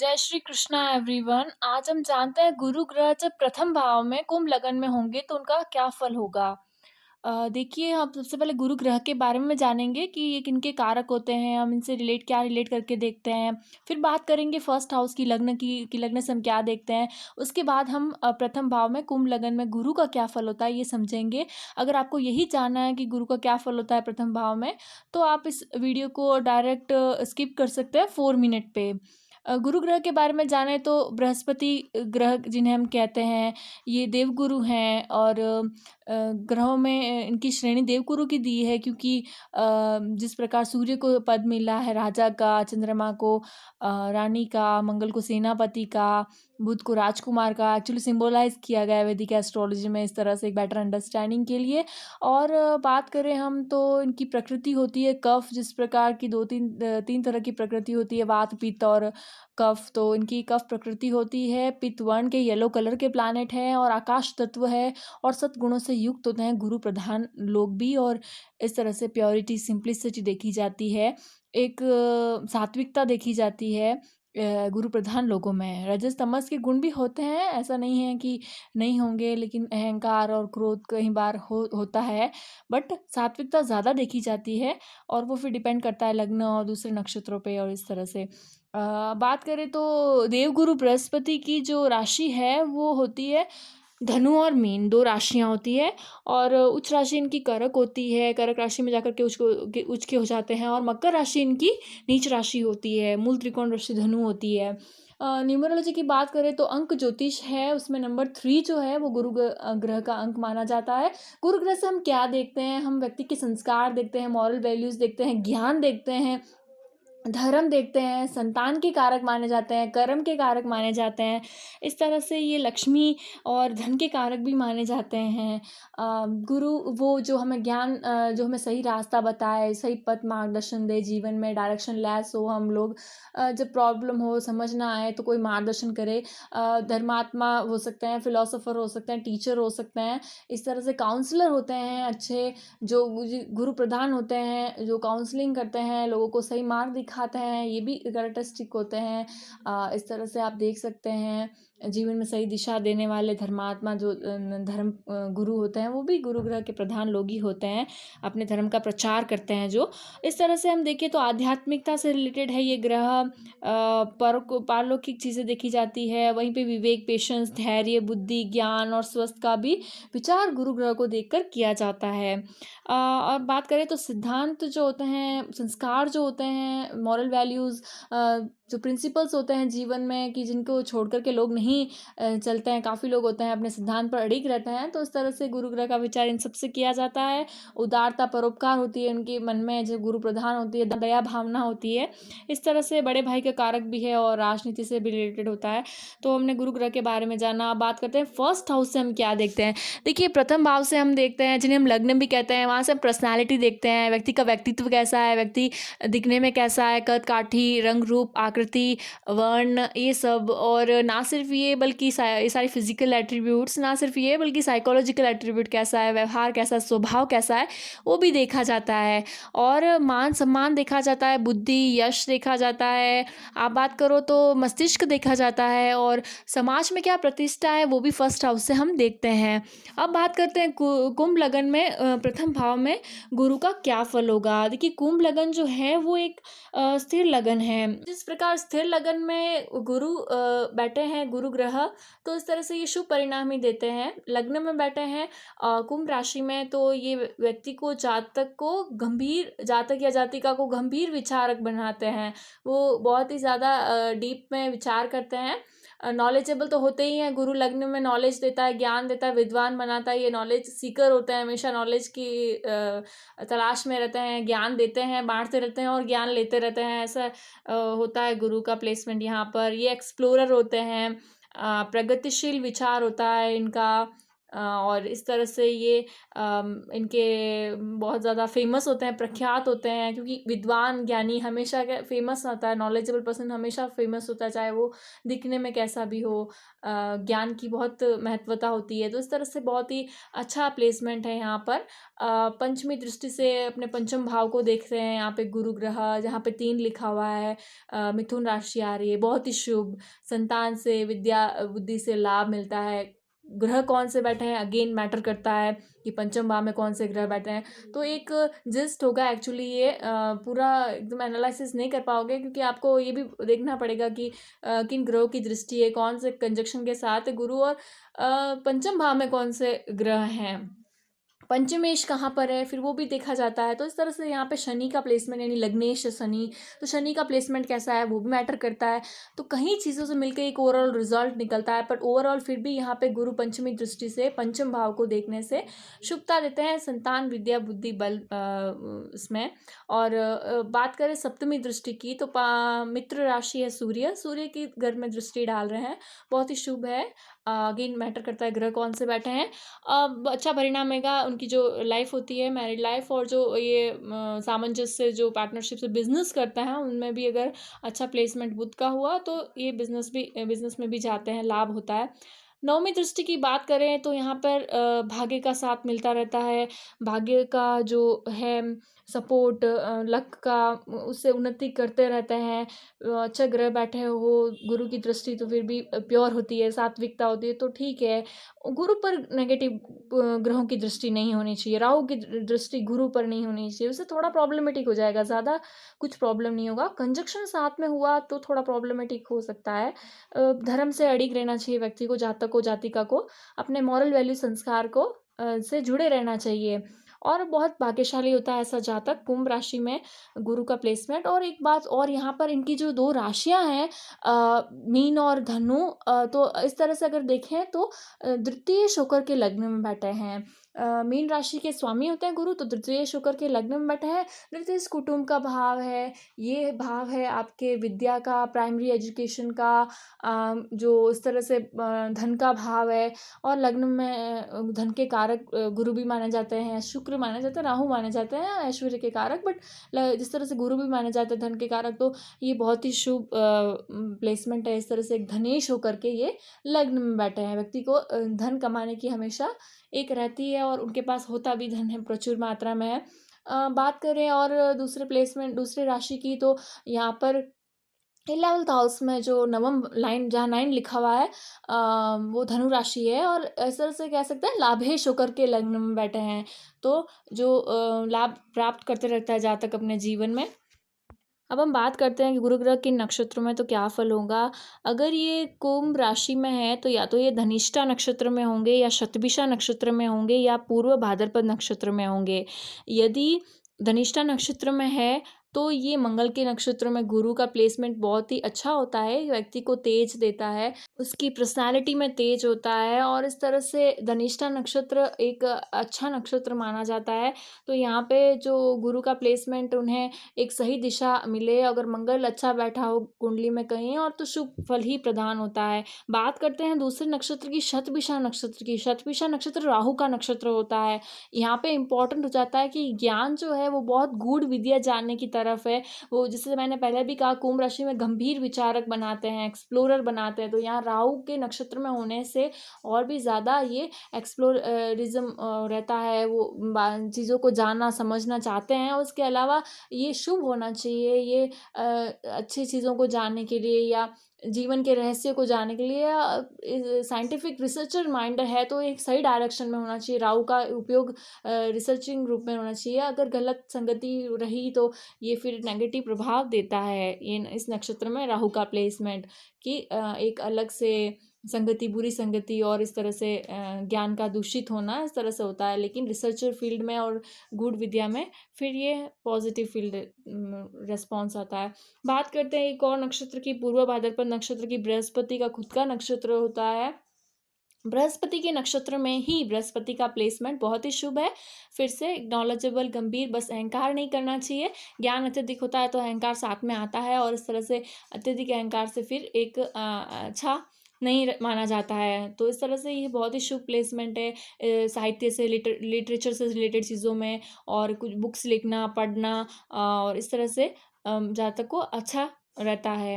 जय श्री कृष्णा एवरीवन। आज हम जानते हैं गुरु ग्रह जब प्रथम भाव में कुंभ लगन में होंगे तो उनका क्या फल होगा। देखिए, हम सबसे पहले गुरु ग्रह के बारे में जानेंगे कि ये किनके कारक होते हैं, हम इनसे रिलेट करके देखते हैं। फिर बात करेंगे फर्स्ट हाउस की लग्न की लग्न से हम क्या देखते हैं। उसके बाद हम प्रथम भाव में कुंभ लगन में गुरु का क्या फल होता है ये समझेंगे। अगर आपको यही जानना है कि गुरु का क्या फल होता है प्रथम भाव में, तो आप इस वीडियो को डायरेक्ट स्किप कर सकते हैं 4 मिनट पे। गुरु ग्रह के बारे में जाने तो बृहस्पति ग्रह जिन्हें हम कहते हैं, ये देवगुरु हैं और ग्रहों में इनकी श्रेणी देवगुरु की दी है क्योंकि जिस प्रकार सूर्य को पद मिला है राजा का, चंद्रमा को रानी का, मंगल को सेनापति का, बुध को राजकुमार का एक्चुअली सिंबलाइज किया गया है वैदिक एस्ट्रोलॉजी में इस तरह से एक बेटर अंडरस्टैंडिंग के लिए। और बात करें हम तो इनकी प्रकृति होती है कफ, जिस प्रकार की तीन तरह की प्रकृति होती है, वात पित्त और कफ। तो इनकी कफ प्रकृति होती है, पित्त वर्ण के येलो कलर के प्लैनेट हैं और आकाश तत्व है और सद्गुणों से युक्त होते हैं गुरु प्रधान लोग भी। और इस तरह से प्योरिटी सिंप्लिसिटी देखी जाती है, एक सात्विकता देखी जाती है गुरु प्रधान लोगों में। रजस तमस के गुण भी होते हैं, ऐसा नहीं है कि नहीं होंगे, लेकिन अहंकार और क्रोध कई बार होता है, बट सात्विकता ज़्यादा देखी जाती है। और वो फिर डिपेंड करता है लग्न और दूसरे नक्षत्रों पे और इस तरह से। बात करें तो देवगुरु बृहस्पति की जो राशि है वो होती है धनु और मीन, 2 राशियाँ होती है। और उच्च राशि इनकी कर्क होती है, कर्क राशि में जाकर के उच्च के हो जाते हैं। और मकर राशि इनकी नीच राशि होती है, मूल त्रिकोण राशि धनु होती है। न्यूमरोलॉजी की बात करें तो अंक ज्योतिष है, उसमें नंबर 3 जो है वो ग्रह का अंक माना जाता है। गुरु ग्रह से हम क्या देखते हैं, हम व्यक्ति के संस्कार देखते हैं, मॉरल वैल्यूज़ देखते हैं, ज्ञान देखते हैं, धर्म देखते हैं, संतान के कारक माने जाते हैं, कर्म के कारक माने जाते हैं। इस तरह से ये लक्ष्मी और धन के कारक भी माने जाते हैं। गुरु वो जो हमें ज्ञान जो हमें सही रास्ता बताए, सही पथ मार्गदर्शन दे, जीवन में डायरेक्शन लेस हो हम लोग, जब प्रॉब्लम हो, समझ ना आए तो कोई मार्गदर्शन करे। धर्मात्मा हो सकते हैं, फिलोसोफर हो सकते हैं, टीचर हो सकते हैं, इस तरह से काउंसलर होते हैं अच्छे, जो गुरु प्रधान होते हैं, जो काउंसलिंग करते हैं, लोगों को सही मार्ग दिखाते हैं, ये भी कैरेक्टरिस्टिक होते हैं। इस तरह से आप देख सकते हैं जीवन में सही दिशा देने वाले धर्मात्मा जो धर्म गुरु होते हैं, वो भी गुरु ग्रह के प्रधान लोग ही होते हैं, अपने धर्म का प्रचार करते हैं जो। इस तरह से हम देखें तो आध्यात्मिकता से रिलेटेड है ये ग्रह। पारलौकिक चीज़ें देखी जाती है, वहीं पे विवेक, पेशेंस, धैर्य, बुद्धि, ज्ञान और स्वस्थ का भी विचार गुरु ग्रह को देखकर किया जाता है। और बात करें तो सिद्धांत जो होते हैं, संस्कार जो होते हैं, मॉरल वैल्यूज़, जो प्रिंसिपल्स होते हैं जीवन में कि जिनको छोड़ कर के लोग नहीं चलते हैं, काफ़ी लोग होते हैं अपने सिद्धांत पर अड़िग रहते हैं, तो इस तरह से गुरु ग्रह का विचार इन सब से किया जाता है। उदारता, परोपकार होती है उनके मन में, जो गुरु प्रधान होती है, दया भावना होती है। इस तरह से बड़े भाई का कारक भी है और राजनीति से भी रिलेटेड होता है। तो हमने गुरु ग्रह के बारे में जाना। अब बात करते हैं फर्स्ट हाउस से हम क्या देखते हैं। देखिए, प्रथम भाव से हम देखते हैं, जिन्हें हम लग्न भी कहते हैं, वहाँ से हम पर्सनैलिटी देखते हैं, व्यक्ति का व्यक्तित्व कैसा है, व्यक्ति दिखने में कैसा है, कद काठी, रंग रूप, आकृति, वर्ण, ये सब। और ना सिर्फ ये बल्कि ये सारी फिजिकल एट्रीब्यूट्स, ना सिर्फ ये बल्कि साइकोलॉजिकल एट्रीब्यूट कैसा है, व्यवहार कैसा है, स्वभाव कैसा है, वो भी देखा जाता है। और मान सम्मान देखा जाता है, बुद्धि, यश देखा जाता है। आप बात करो तो मस्तिष्क देखा जाता है, और समाज में क्या प्रतिष्ठा है वो भी फर्स्ट हाउस से हम देखते हैं। अब बात करते हैं कुंभ लगन में प्रथम भाव में गुरु का क्या फल होगा। देखिए, कुंभ लगन जो है वो एक स्थिर लगन है। जिस प्रकार स्थिर लगन में गुरु बैठे हैं, गुरु ग्रह, तो इस तरह से ये शुभ परिणाम ही देते हैं। लग्न में बैठे हैं कुंभ राशि में, तो ये व्यक्ति को, जातक या जातिका को गंभीर विचारक बनाते हैं। वो बहुत ही ज़्यादा डीप में विचार करते हैं। नॉलेजेबल तो होते ही हैं, गुरु लग्न में नॉलेज देता है, ज्ञान देता है, विद्वान बनाता है। ये नॉलेज सीकर होते हैं, हमेशा नॉलेज की तलाश में रहते हैं, ज्ञान देते हैं, बांटते रहते हैं और ज्ञान लेते रहते हैं। ऐसा होता है गुरु का प्लेसमेंट यहाँ पर। ये एक्सप्लोरर होते हैं, प्रगतिशील विचार होता है इनका। और इस तरह से ये इनके बहुत ज़्यादा फेमस होते हैं, प्रख्यात होते हैं, क्योंकि विद्वान ज्ञानी हमेशा क्या फेमस होता है, नॉलेजेबल पर्सन हमेशा फेमस होता है, चाहे वो दिखने में कैसा भी हो। ज्ञान की बहुत महत्वता होती है, तो इस तरह से बहुत ही अच्छा प्लेसमेंट है यहाँ पर। पंचमी दृष्टि से अपने पंचम भाव को देख रहे हैं यहाँ पे गुरु ग्रह, जहाँ पे 3 लिखा हुआ है। मिथुन राशि आ रही है, बहुत ही शुभ। संतान से, विद्या बुद्धि से लाभ मिलता है। ग्रह कौन से बैठे हैं अगेन मैटर करता है कि पंचम भाव में कौन से ग्रह बैठे हैं। तो एक जिस्ट होगा एक्चुअली ये, पूरा एकदम एनालिसिस नहीं कर पाओगे, क्योंकि आपको ये भी देखना पड़ेगा कि किन ग्रहों की दृष्टि है, कौन से कंजक्शन के साथ है गुरु, और पंचम भाव में कौन से ग्रह हैं, पंचमेश कहाँ पर है, फिर वो भी देखा जाता है। तो इस तरह से यहाँ पे शनि का प्लेसमेंट, यानी लग्नेश शनि, तो शनि का प्लेसमेंट कैसा है वो भी मैटर करता है। तो कई चीज़ों से मिलकर एक ओवरऑल रिजल्ट निकलता है, पर ओवरऑल फिर भी यहाँ पे गुरु पंचमी दृष्टि से पंचम भाव को देखने से शुभता देते हैं संतान, विद्या, बुद्धि, बल इसमें। और बात करें सप्तमी दृष्टि की, तो मित्र राशि है सूर्य, सूर्य की घर में दृष्टि डाल रहे हैं, बहुत ही शुभ है। अगेन मैटर करता है ग्रह कौन से बैठे हैं। अब अच्छा परिणाम आएगा, उनकी जो लाइफ होती है मैरिड लाइफ, और जो ये सामंजस्य, जो पार्टनरशिप से बिजनेस करता है उनमें भी अगर अच्छा प्लेसमेंट बुध का हुआ तो ये बिजनेस में भी जाते हैं, लाभ होता है। नवमी दृष्टि की बात करें तो यहाँ पर भाग्य का साथ मिलता रहता है, भाग्य का जो है सपोर्ट, लक का, उससे उन्नति करते रहते हैं। अच्छा ग्रह बैठे हो, गुरु की दृष्टि तो फिर भी प्योर होती है, सात्विकता होती है, तो ठीक है। गुरु पर नेगेटिव ग्रहों की दृष्टि नहीं होनी चाहिए, राहु की दृष्टि गुरु पर नहीं होनी चाहिए, उससे थोड़ा प्रॉब्लमेटिक हो जाएगा, ज़्यादा कुछ प्रॉब्लम नहीं होगा। कंजक्शन साथ में हुआ तो थोड़ा प्रॉब्लमेटिक हो सकता है। धर्म से अडिग रहना चाहिए व्यक्ति को, जातक को, जातिका को, अपने मॉरल वैल्यू संस्कार को से जुड़े रहना चाहिए, और बहुत भाग्यशाली होता है ऐसा जातक। कुंभ राशि में गुरु का प्लेसमेंट। और एक बात और, यहाँ पर इनकी जो 2 राशियां हैं, मीन और धनु, तो इस तरह से अगर देखें तो द्वितीय शुक्र के लग्न में बैठे हैं। मीन राशि के स्वामी होते हैं गुरु, तो द्वितीय शुक्र के लग्न में बैठे हैं। द्वितीय कुटुंब का भाव है, ये भाव है आपके विद्या का, प्राइमरी एजुकेशन का, जो इस तरह से धन का भाव है। और लग्न में धन के कारक गुरु भी माने जाते हैं, शुक्र माने जाते हैं, राहु माने जाते हैं ऐश्वर्य के कारक, बट जिस तरह से गुरु भी माने जाते हैं धन के कारक, तो ये बहुत ही शुभ प्लेसमेंट है। इस तरह से एक धनेश होकर के ये लग्न में बैठे हैं। व्यक्ति को धन कमाने की हमेशा एक रहती है, और उनके पास होता भी धन है, प्रचुर मात्रा में है। बात करें और दूसरे प्लेसमेंट, दूसरे राशि की, तो यहाँ पर 11th हाउस में जो नवम लाइन, जहाँ 9 लिखा हुआ है, वो धनु राशि है, और इस तरह से कह सकते हैं लाभेश होकर के लग्न में बैठे हैं। तो जो लाभ प्राप्त करते रहता है जातक अपने जीवन में। अब हम बात करते हैं कि गुरु ग्रह किन नक्षत्रों में तो क्या फल होगा। अगर ये कुंभ राशि में है तो या तो ये धनिष्ठा नक्षत्र में होंगे, या शतभिषा नक्षत्र में होंगे, या पूर्व भाद्रपद नक्षत्र में होंगे। यदि धनिष्ठा नक्षत्र में है तो ये मंगल के नक्षत्र में गुरु का प्लेसमेंट बहुत ही अच्छा होता है, व्यक्ति को तेज देता है, उसकी पर्सनालिटी में तेज होता है, और इस तरह से धनिष्ठा नक्षत्र एक अच्छा नक्षत्र माना जाता है। तो यहाँ पे जो गुरु का प्लेसमेंट उन्हें एक सही दिशा मिले, अगर मंगल अच्छा बैठा हो कुंडली में कहीं, और तो शुभ फल ही प्रदान होता है। बात करते हैं दूसरे नक्षत्र की, शतभिषा नक्षत्र की। शतभिषा नक्षत्र राहु का नक्षत्र होता है। यहाँ पे इम्पोर्टेंट हो जाता है कि ज्ञान जो है वो बहुत गूढ़ विद्या जानने की तरफ है। वो, जैसे मैंने पहले भी कहा, कुंभ राशि में गंभीर विचारक बनाते हैं, एक्सप्लोरर बनाते हैं, तो यहाँ राहु के नक्षत्र में होने से और भी ज़्यादा ये एक्सप्लोरिज्म रहता है, वो चीज़ों को जानना समझना चाहते हैं। और उसके अलावा ये शुभ होना चाहिए, ये अच्छी चीज़ों को जानने के लिए, या जीवन के रहस्य को जानने के लिए, साइंटिफिक रिसर्चर माइंड है, तो एक सही डायरेक्शन में होना चाहिए। राहु का उपयोग रिसर्चिंग रूप में होना चाहिए। अगर गलत संगति रही तो ये फिर नेगेटिव प्रभाव देता है, ये इस नक्षत्र में राहु का प्लेसमेंट, कि एक अलग से संगति, बुरी संगति, और इस तरह से ज्ञान का दूषित होना, इस तरह से होता है। लेकिन रिसर्चर फील्ड में और गूढ़ विद्या में फिर ये पॉजिटिव फील्ड रेस्पॉन्स आता है। बात करते हैं एक और नक्षत्र की, पूर्व भाद्रपद नक्षत्र की। बृहस्पति का खुद का नक्षत्र होता है, बृहस्पति के नक्षत्र में ही बृहस्पति का प्लेसमेंट बहुत ही शुभ है। फिर से नॉलेजेबल, गंभीर, बस अहंकार नहीं करना चाहिए। ज्ञान अत्यधिक होता है तो अहंकार साथ में आता है, और इस तरह से अत्यधिक अहंकार से फिर एक अच्छा नहीं माना जाता है। तो इस तरह से ये बहुत ही शुभ प्लेसमेंट है साहित्य से लिटरेचर से रिलेटेड चीज़ों में और कुछ बुक्स लिखना, पढ़ना और इस तरह से जातक को अच्छा रहता है।